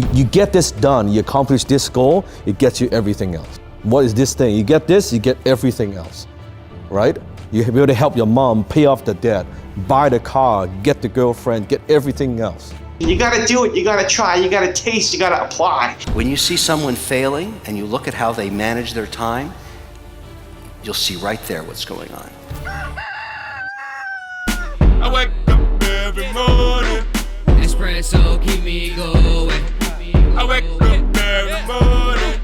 You get this done, you accomplish this goal, it gets you everything else. What is this thing? You get this, you get everything else, right? You be able to help your mom pay off the debt, buy the car, get the girlfriend, get everything else. You gotta do it, you gotta try, you gotta taste, you gotta apply. When you see someone failing and you look at how they manage their time, you'll see right there what's going on. I wake up every morning. Espresso keep me going. I wake up every morning.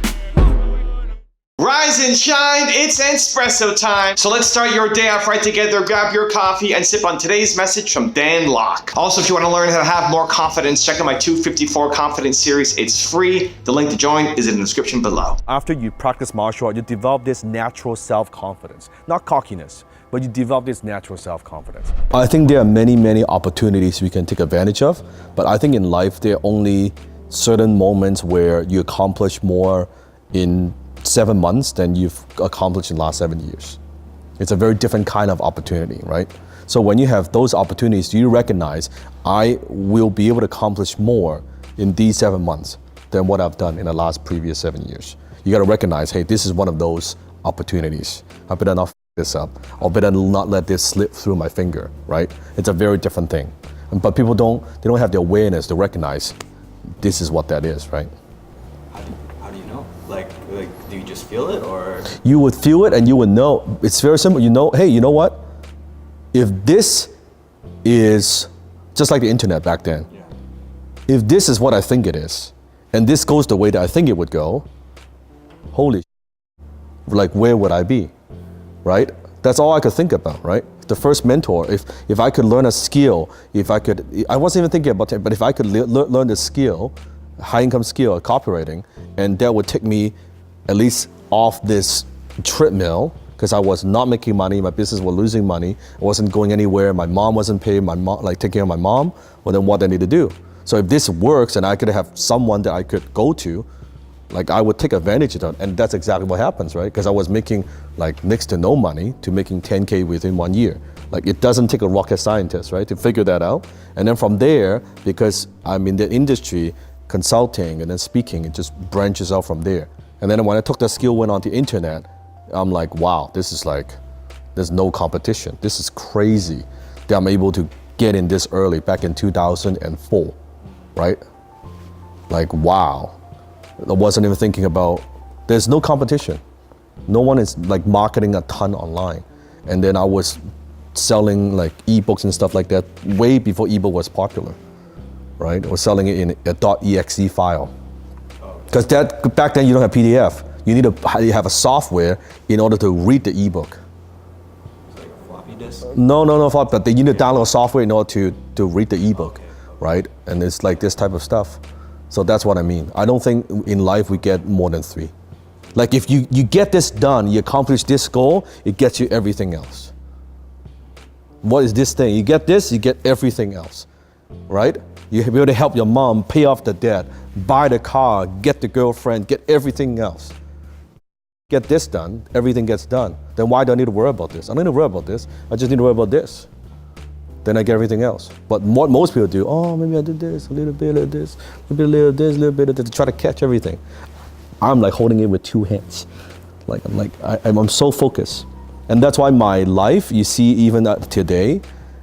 Rise and shine, it's espresso time. So let's start your day off right together. Grab your coffee and sip on today's message from Dan Lok. Also, if you want to learn how to have more confidence, check out my 254 Confidence series. It's free. The link to join is in the description below. After you practice martial art, you develop this natural self-confidence, not cockiness, but you develop this natural self-confidence. I think there are many, many opportunities we can take advantage of, but I think in life there are only certain moments where you accomplish more in 7 months than you've accomplished in the last 7 years. It's a very different kind of opportunity, right? So when you have those opportunities, you recognize, I will be able to accomplish more in these 7 months than what I've done in the last previous 7 years. You gotta recognize, hey, this is one of those opportunities. I better not f this up, or better not let this slip through my finger, right? It's a very different thing. But people don't have the awareness to recognize this is what that is, right? How do you know? Like, do you just feel it, or? You would feel it and you would know. It's very simple. You know, hey, you know what? If this is just like the internet back then, if this is what I think it is, and this goes the way that I think it would go, holy, like where would I be, right? That's all I could think about, right? The first mentor, if I could learn a skill, I wasn't even thinking about it, but if I could learn the skill, high income skill, copywriting, and that would take me at least off this treadmill, because I was not making money, my business was losing money, I wasn't going anywhere, my mom wasn't paying my mom, like taking care of my mom, well then what do I need to do? So if this works and I could have someone that I could go to, like I would take advantage of that, and that's exactly what happens, right? Because I was making like next to no money to making 10K within 1 year. Like it doesn't take a rocket scientist, right, to figure that out. And then from there, because I'm in the industry, consulting and then speaking, it just branches out from there. And then when I took that skill, went on the internet, I'm like, wow, this is like, there's no competition. This is crazy that I'm able to get in this early back in 2004, right? Like, wow. I wasn't even thinking about, there's no competition. No one is like marketing a ton online. And then I was selling like ebooks and stuff like that way before ebook was popular, right? I was selling it in a .exe file. Because back then you don't have PDF. You need to have a software in order to read the ebook. It's like a floppy disk? No, but you need to download software in order to read the ebook, right? And it's like this type of stuff. So that's what I mean. I don't think in life we get more than 3. Like if you get this done, you accomplish this goal, it gets you everything else. What is this thing? You get this, you get everything else, right? You be able to help your mom pay off the debt, buy the car, get the girlfriend, get everything else. Get this done, everything gets done. Then why do I need to worry about this? I don't need to worry about this. I just need to worry about this. Then I get everything else. But what most people do, oh, maybe I did this, a little bit of this, maybe a little of this, a little bit of this, to try to catch everything. I'm like holding it with 2 hands. I'm so focused. And that's why my life, you see even today,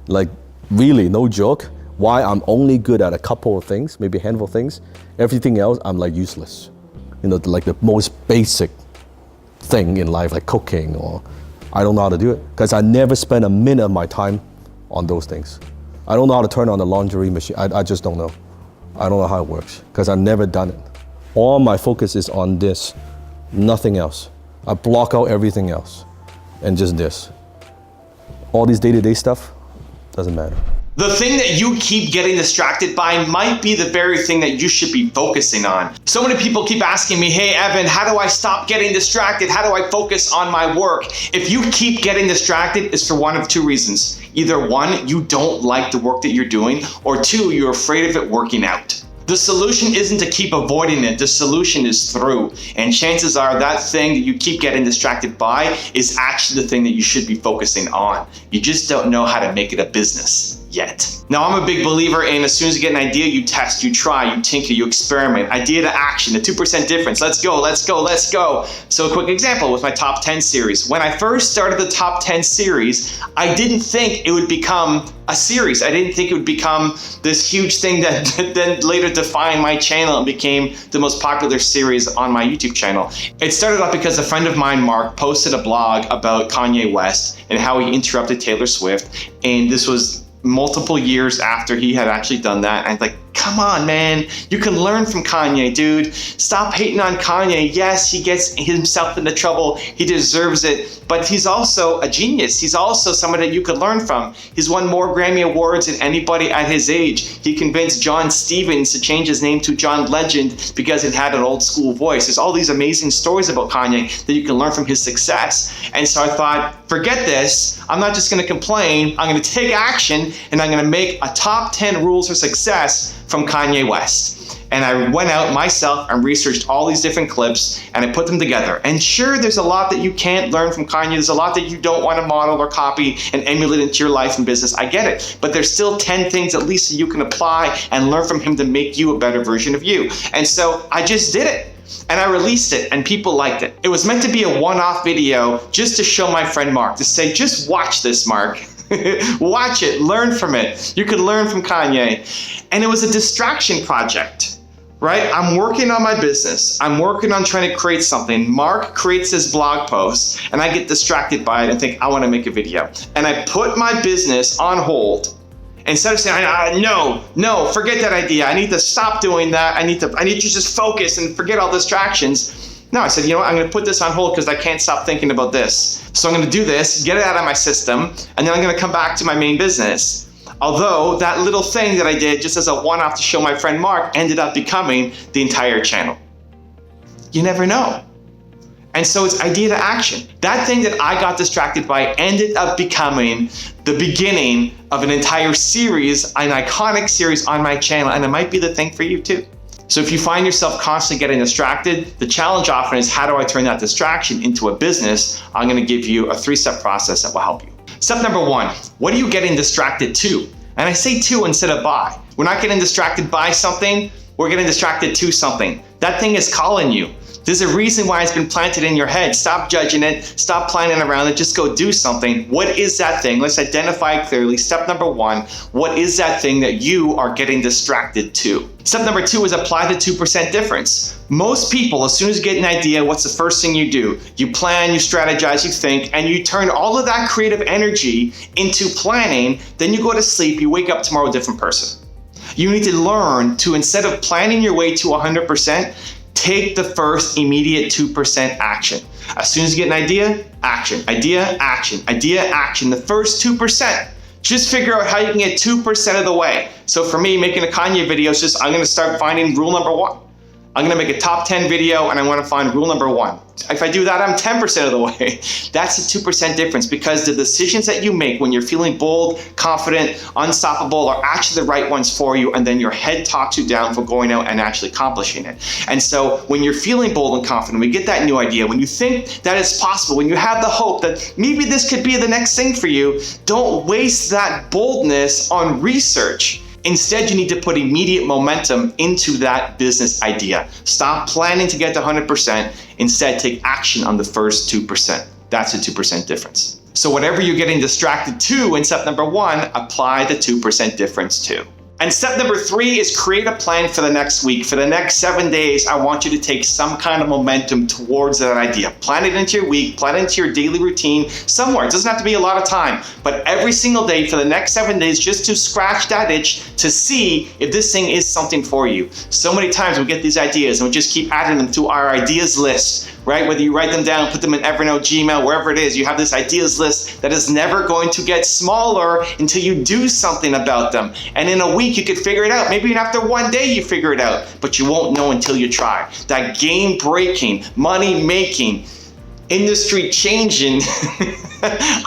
like really, no joke, why I'm only good at a couple of things, maybe a handful of things. Everything else, I'm like useless. You know, like the most basic thing in life, like cooking, or I don't know how to do it. Because I never spend a minute of my time on those things. I don't know how to turn on the laundry machine. I just don't know. I don't know how it works because I've never done it. All my focus is on this, nothing else. I block out everything else and just this. All these day-to-day stuff doesn't matter. The thing that you keep getting distracted by might be the very thing that you should be focusing on. So many people keep asking me, hey Evan, how do I stop getting distracted? How do I focus on my work? If you keep getting distracted, it's for one of 2 reasons. Either 1, you don't like the work that you're doing, or 2, you're afraid of it working out. The solution isn't to keep avoiding it, the solution is through. And chances are that thing that you keep getting distracted by is actually the thing that you should be focusing on. You just don't know how to make it a business. yet. Now, I'm a big believer in as soon as you get an idea, you test, you try, you tinker, you experiment. Idea to action, the 2% difference. Let's go, let's go, let's go. So a quick example with my top 10 series. When I first started the top 10 series, I didn't think it would become a series. I didn't think it would become this huge thing that then later defined my channel and became the most popular series on my YouTube channel. It started off because a friend of mine, Mark, posted a blog about Kanye West and how he interrupted Taylor Swift. And this was multiple years after he had actually done that. And I'm like, come on, man, you can learn from Kanye, dude. Stop hating on Kanye. Yes, he gets himself into trouble. He deserves it. But he's also a genius. He's also someone that you could learn from. He's won more Grammy Awards than anybody at his age. He convinced John Stevens to change his name to John Legend because it had an old school voice. There's all these amazing stories about Kanye that you can learn from his success. And so I thought, forget this. I'm not just going to complain. I'm going to take action, and I'm going to make a top 10 rules for success from Kanye West. And I went out myself and researched all these different clips, and I put them together. And sure, there's a lot that you can't learn from Kanye. There's a lot that you don't want to model or copy and emulate into your life and business. I get it. But there's still 10 things at least that you can apply and learn from him to make you a better version of you. And so I just did it. And I released it, and people liked it. It was meant to be a one-off video just to show my friend Mark, to say, just watch this, Mark. Watch it, learn from it. You can learn from Kanye. And it was a distraction project, right? I'm working on my business. I'm working on trying to create something. Mark creates this blog post, and I get distracted by it and think, I want to make a video. And I put my business on hold. Instead of saying, no, forget that idea. I need to stop doing that. I need to just focus and forget all distractions. No, I said, you know what? I'm going to put this on hold because I can't stop thinking about this. So I'm going to do this, get it out of my system, and then I'm going to come back to my main business. Although that little thing that I did just as a one-off to show my friend Mark ended up becoming the entire channel. You never know. And so it's idea to action. That thing that I got distracted by ended up becoming the beginning of an entire series, an iconic series on my channel, and it might be the thing for you too. So if you find yourself constantly getting distracted, the challenge often is, how do I turn that distraction into a business? I'm gonna give you a 3-step process that will help you. Step number 1, what are you getting distracted to? And I say to instead of by. We're not getting distracted by something, we're getting distracted to something. That thing is calling you. There's a reason why it's been planted in your head. Stop judging it, stop planning around it, just go do something. What is that thing? Let's identify it clearly. Step number 1, what is that thing that you are getting distracted to? Step number 2 is apply the 2% difference. Most people, as soon as you get an idea, what's the first thing you do? You plan, you strategize, you think, and you turn all of that creative energy into planning. Then you go to sleep, you wake up tomorrow a different person. You need to learn to, instead of planning your way to 100%, take the first immediate 2% action. As soon as you get an idea, action, idea, action, idea, action. The first 2%. Just figure out how you can get 2% of the way. So for me, making a Kanye video is just, I'm gonna start finding rule number 1. I'm gonna make a top 10 video and I wanna find rule number 1. If I do that, I'm 10% of the way. That's the 2% difference, because the decisions that you make when you're feeling bold, confident, unstoppable are actually the right ones for you, and then your head talks you down for going out and actually accomplishing it. And so when you're feeling bold and confident, when you get that new idea, when you think that it's possible, when you have the hope that maybe this could be the next thing for you, don't waste that boldness on research. Instead, you need to put immediate momentum into that business idea. Stop planning to get to 100%. Instead, take action on the first 2%. That's the 2% difference. So whatever you're getting distracted to in step number 1, apply the 2% difference to. And step number 3 is create a plan for the next week. For the next 7 days, I want you to take some kind of momentum towards that idea. Plan it into your week, plan it into your daily routine somewhere. It doesn't have to be a lot of time, but every single day for the next 7 days, just to scratch that itch to see if this thing is something for you. So many times we get these ideas and we just keep adding them to our ideas list, right? Whether you write them down, put them in Evernote, Gmail, wherever it is, you have this ideas list that is never going to get smaller until you do something about them. And in a week, you could figure it out. Maybe after 1 day, you figure it out, but you won't know until you try. That game-breaking, money-making, industry-changing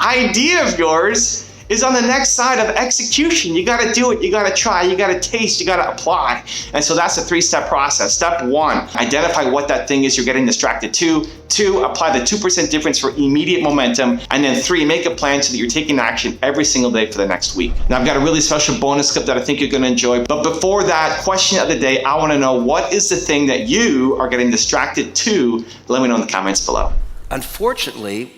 idea of yours is on the next side of execution. You gotta do it, you gotta try, you gotta taste, you gotta apply. And so that's a 3-step process. Step 1, identify what that thing is you're getting distracted to. 2, apply the 2% difference for immediate momentum. And then 3, make a plan so that you're taking action every single day for the next week. Now I've got a really special bonus clip that I think you're gonna enjoy. But before that, question of the day, I wanna know, what is the thing that you are getting distracted to? Let me know in the comments below. Unfortunately,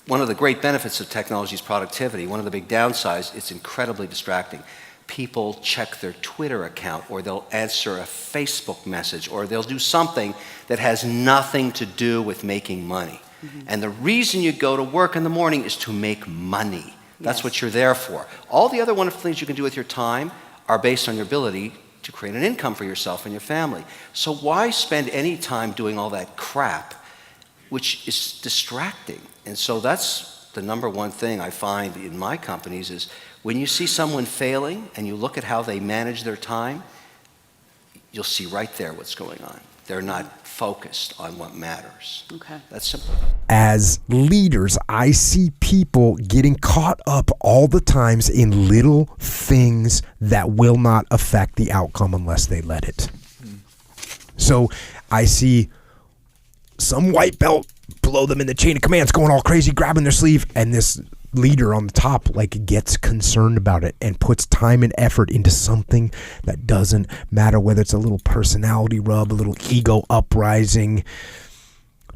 one of the great benefits of technology is productivity. One of the big downsides, it's incredibly distracting. People check their Twitter account, or they'll answer a Facebook message, or they'll do something that has nothing to do with making money. And the reason you go to work in the morning is to make money. That's what you're there for. All the other wonderful things you can do with your time are based on your ability to create an income for yourself and your family. So why spend any time doing all that crap, which is distracting? And so that's the number one thing I find in my companies is when you see someone failing and you look at how they manage their time, you'll see right there what's going on. They're not focused on what matters. Okay. That's simple. As leaders, I see people getting caught up all the times in little things that will not affect the outcome unless they let it. So I see some white belt below them in the chain of commands going all crazy, grabbing their sleeve, and this leader on the top gets concerned about it and puts time and effort into something that doesn't matter, whether it's a little personality rub, a little ego uprising.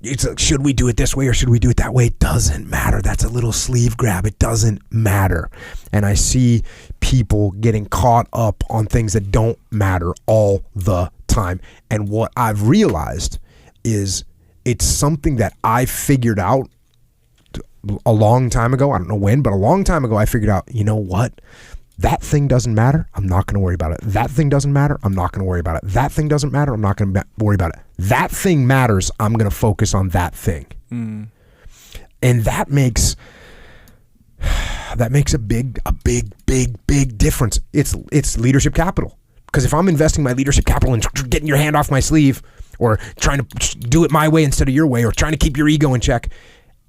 It's should we do it this way or should we do it that way? It doesn't matter. That's a little sleeve grab. It doesn't matter. And I see people getting caught up on things that don't matter all the time. And what I've realized is it's something that I figured out a long time ago. I don't know when, but a long time ago I figured out, you know what? That thing doesn't matter. I'm not going to worry about it. That thing doesn't matter. I'm not going to worry about it. That thing doesn't matter. I'm not going to worry about it. That thing matters. I'm going to focus on that thing. And that makes a big difference. It's leadership capital. Because if I'm investing my leadership capital and getting your hand off my sleeve, or trying to do it my way instead of your way, or trying to keep your ego in check,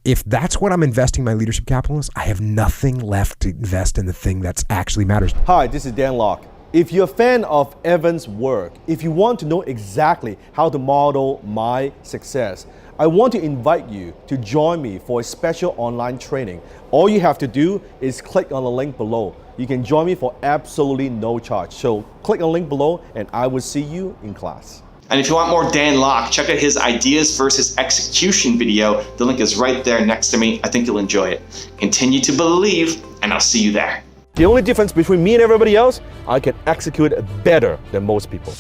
if that's what I'm investing my leadership capital in, I have nothing left to invest in the thing that actually matters. Hi, this is Dan Lok. If you're a fan of Evan's work, if you want to know exactly how to model my success, I want to invite you to join me for a special online training. All you have to do is click on the link below. You can join me for absolutely no charge. So click on the link below and I will see you in class. And if you want more Dan Lok, check out his ideas versus execution video. The link is right there next to me. I think you'll enjoy it. Continue to believe, and I'll see you there. The only difference between me and everybody else, I can execute better than most people.